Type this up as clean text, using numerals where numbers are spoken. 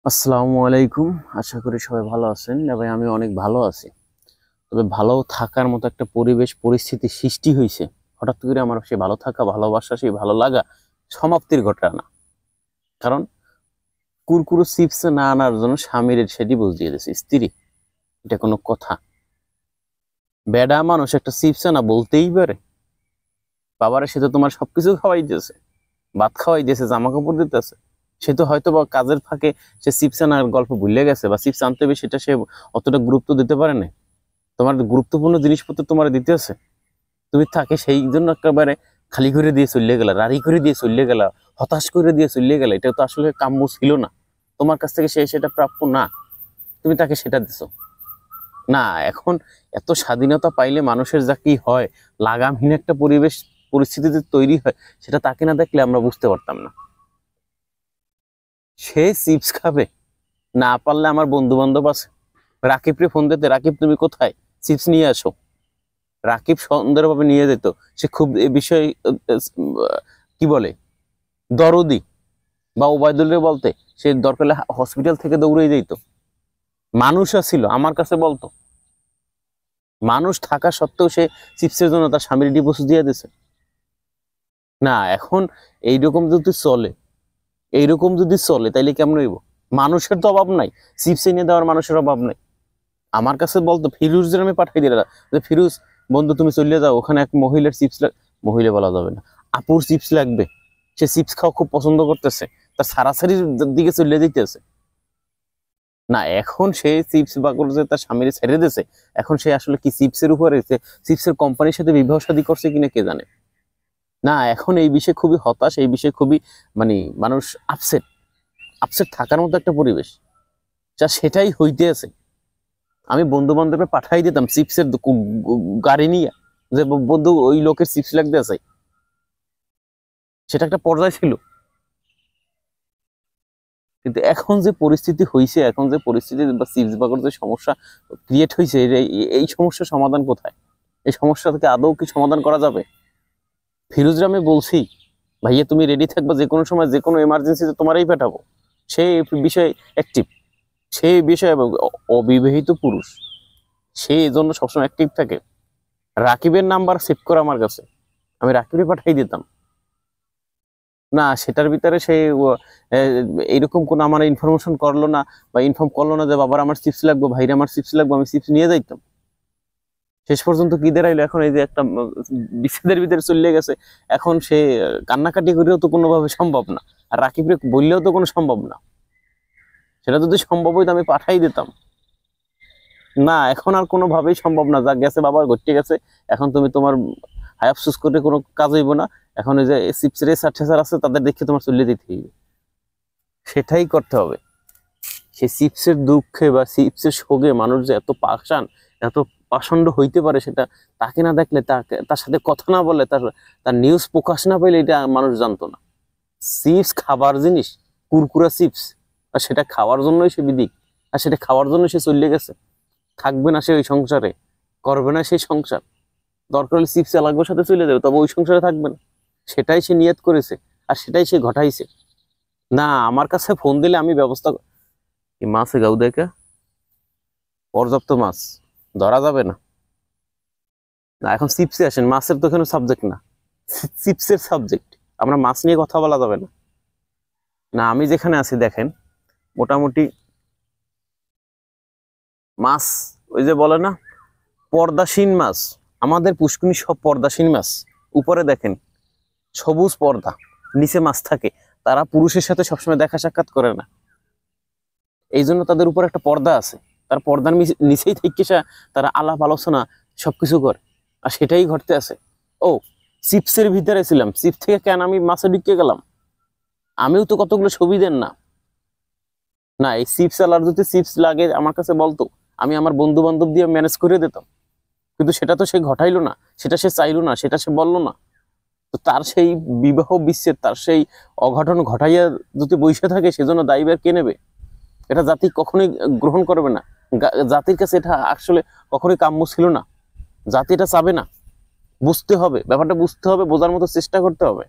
আসসালামু আলাইকুম। আশা করি সবাই ভালো আছেন। ভাই আমি অনেক ভালো আছি। তবে ভালো থাকার মতো একটা পরিবেশ পরিস্থিতি সৃষ্টি হয়েছে। হঠাৎ করে আমার সেই ভালো থাকা, ভালোবাসা, সেই ভালো লাগা সমাপ্তির ঘটনা। কারণ কুরকুরু চিপস না আনার জন্য স্বামীর সেটি বুঝ দিয়ে দিয়েছে স্ত্রী। এটা কোনো কথা? বেডা মানুষ একটা চিপস না বলতেই পারে? বাবারে সে তো তোমার সবকিছু খাওয়াই দিয়েছে, ভাত খাওয়াই দিয়েছে, জামা কাপড় দিতেছে। সে তো হয়তো বা কাজের ফাঁকে সে চিপস আনার গল্প ভুলে গেছে, বা চিপস আনতে হবে সেটা সে অতটা গুরুত্ব দিতে পারে না। তোমার গুরুত্বপূর্ণ জিনিসপত্র তোমার দিতে আছে, তুমি তাকে সেই জন্য একেবারে খালি করে দিয়ে চলে গেলা, রাড়ি করে দিয়ে চলে গেলা, হতাশ করে দিয়ে চলে গেলা। এটা তো আসলে কাম্য ছিল না। তোমার কাছ থেকে সেটা প্রাপ্য না, তুমি তাকে সেটা দিছো না। এখন এত স্বাধীনতা পাইলে মানুষের যা কি হয়, লাগামহীন একটা পরিবেশ পরিস্থিতিতে তৈরি হয়, সেটা তাকে না দেখলে আমরা বুঝতে পারতাম না। সে চিপস খাবে, না পারলে আমার বন্ধু বান্ধব আছে, রাকিবকে ফোন দিতে, রাকিব তুমি কোথায়, চিপস নিয়ে আসো। রাকিব সুন্দরভাবে নিয়ে যেত। সে খুব এ বিষয়ে কি বলে, দরদি। বা ওবায়দুল্লাহ বলতে, সে দরকার হলে হসপিটাল থেকে দৌড়ে যেত। মানুষ ছিল আমার কাছে বলতো, মানুষ থাকা সত্ত্বেও সে চিপসের জন্য তার স্বামীর ডিভোর্স দিয়ে দিছে। না এখন এইরকম যদি চলে, তাইলে কেমন হইব? মানুষের তো অভাব নাই, চিপস এনে দেওয়ার মানুষের অভাব নাই। আমার কাছে বলতো, ফিরুজের আমি পাঠাই দিলাম যে ফিরুজ বন্ধু তুমি চলে যাও, ওখানে এক মহিলার চিপস, মহিলা বলা যাবে না, আপুর চিপস লাগবে। সে চিপস খাওয়া খুব পছন্দ করতেছে, তার সারাসারির দিকে চলে যেতেছে। না এখন সে চিপস বা করছে, তার স্বামীর ছেড়ে দিয়েছে। এখন সে আসলে কি চিপসের উপরে, চিপসের কোম্পানির সাথে বিবাহ শাদী করছে কিনা কে জানে। না এখন এই বিষয়ে খুবই হতাশ, এই বিষয়ে খুবই মানে মানুষ আপসেট। আপসেট থাকার মতো একটা পরিবেশ যা সেটাই হইতে আছে। আমি বন্ধু বান্ধবে পাঠাই দিতাম চিপসের গাড়ি নিয়ে, যে বন্ধু ওই লোকের চিপস লাগতে আছে। সেটা একটা পর্যায়ে ছিল। কিন্তু এখন যে পরিস্থিতি হয়েছে, এখন যে পরিস্থিতি বা চিপস বাগর যে সমস্যা ক্রিয়েট হয়েছে, এই সমস্যার সমাধান কোথায়? এই সমস্যা থেকে আদৌ কি সমাধান করা যাবে? ফিরোজরা আমি বলছি, ভাইয়া তুমি রেডি থাকবা, যে কোনো সময় যে কোনো এমার্জেন্সিতে তোমারই পাঠাবো। সে বিষয়ে অ্যাক্টিভ, সেই বিষয়ে অবিবাহিত পুরুষ, সে এই জন্য সবসময় অ্যাক্টিভ থাকে। রাকিবের নাম্বার সেভ করা আমার কাছে, আমি রাকিবে পাঠাই দিতাম। না সেটার ভিতরে সে এইরকম কোন আমার ইনফরমেশন করলো না, বা ইনফর্ম করলো না যে বাবার আমার চিপস লাগবে, ভাইরে আমার চিপস লাগবে, আমি চিপস নিয়ে যাইতাম। শেষ পর্যন্ত কি দাঁড়াইলো, এখন এই যে একটা বিচ্ছেদের ভিতরে চলে গেছে। এখন সে কান্নাকাটি করেও তো কোনোভাবে সম্ভব না, আর রাকিবরে বললেও তো কোনো সম্ভব না। সেটা যদি সম্ভব হইতো আমি পাঠাই দিতাম। না এখন আর কোনোভাবেই সম্ভব না, যা গেছে বাবা ঘটে গেছে। এখন তুমি তোমার হায় আফসোস করে কোনো কাজ হইব না। এখন ওই যে চিপসের স্যার আছে, তাদের দেখে তোমার চলে দিতে হইবে, সেটাই করতে হবে। সেই চিপসের দুঃখে বা চিপসের শোকে মানুষ যে এত পাষাণ, এত পাষণ্ড হইতে পারে, সেটা তাকে না দেখলে, তার সাথে কথা না বলে, তার নিউজ প্রকাশ না পাইলে এটা মানুষ জানতো না। চিপস খাবার জিনিস, কুরকুরা চিপস, আর সেটা খাওয়ার জন্যই সে বিদিক, আর সেটা খাওয়ার জন্য সে চলে গেছে। থাকবে না সে ওই সংসারে, করবে না সেই সংসার। দরকার হলে চিপস লাগবে সাথে চলে যাবে, তবে ওই সংসারে থাকবে না। সেটাই সে নিয়ত করেছে, আর সেটাই সে ঘটাইছে। না আমার কাছে ফোন দিলে আমি ব্যবস্থা, এই মাছে গাউ দেখা পর্যাপ্ত মাছ ধরা যাবে না। না এখন চিপসে আসেন, মাছের তো এখানে সাবজেক্ট না, চিপসের সাবজেক্ট। আমরা মাছ নিয়ে কথা বলা যাবে না। না আমি যেখানে আছি দেখেন, মোটামুটি মাছ, ওই যে বলে না পর্দাসীন মাছ, আমাদের পুষ্কুনি সব পর্দাসীন মাছ। উপরে দেখেন সবুজ পর্দা, নিচে মাছ থাকে। তারা পুরুষের সাথে সবসময় দেখা সাক্ষাৎ করে না, এই জন্য তাদের উপর একটা পর্দা আছে। তার পর্দার নিচেই থেকে তারা আলাপ আলোচনা সবকিছু করে, আর সেটাই ঘটতে আছে। ও চিপসের ভিতরে ছিলাম, চিপস থেকে কেন আমি মাছে ঢুকে গেলাম? আমিও তো কতগুলো ছবি দেন না। না এই চিপস আলার যদি চিপস লাগে আমার কাছে বলতো, আমি আমার বন্ধু বান্ধব দিয়ে ম্যানেজ করে দিতাম। কিন্তু সেটা তো সে ঘটাইলো না, সেটা সে চাইলো না, সেটা সে বললো না। তো তার সেই বিবাহ বিচ্ছেদ, তার সেই অঘটন ঘটাইয়া যদি বসে থাকে, সেজন্য দায়ীবার কে নেবে? এটা জাতি কখনোই গ্রহণ করবে না। জাতির কাছে এটা আসলে কখনোই কাম্য ছিল না। জাতি এটা চাবে না। বুঝতে হবে, ব্যাপারটা বুঝতে হবে, বোঝার মতো চেষ্টা করতে হবে।